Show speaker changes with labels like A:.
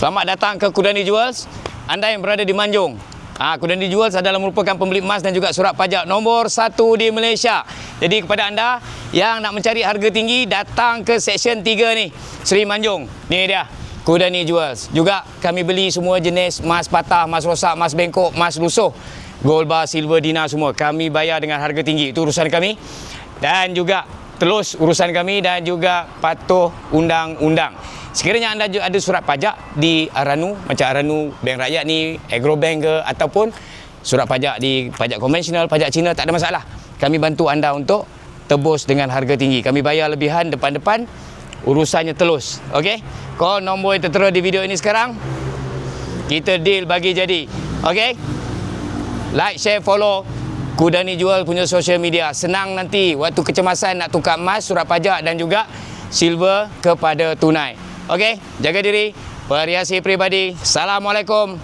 A: Selamat datang ke Kudani Jewels. Anda yang berada di Manjung. Kudani Jewels adalah merupakan pembeli emas dan juga surat pajak nombor 1 di Malaysia. Jadi kepada anda yang nak mencari harga tinggi, datang ke Seksyen 3 ni, Seri Manjung. Ni dia, Kudani Jewels. Juga kami beli semua jenis emas patah, emas rosak, emas bengkok, emas lusuh, gold bar, silver, dinar semua. Kami bayar dengan harga tinggi. Itu urusan kami. Dan juga telus urusan kami dan juga patuh undang-undang. Sekiranya anda ada surat pajak di Aranu, macam Aranu Bank Rakyat ni, Agrobank ke, ataupun surat pajak di pajak konvensional, pajak Cina, tak ada masalah. Kami bantu anda untuk tebus dengan harga tinggi. Kami bayar lebihan depan-depan, urusannya telus. Okey? Call nombor yang tertera di video ini sekarang. Kita deal bagi jadi. Okey? Like, share, follow Kudani Jewels punya social media. Senang nanti waktu kecemasan nak tukar emas, surat pajak dan juga silver kepada tunai. Okey, jaga diri, perhiasi peribadi. Assalamualaikum.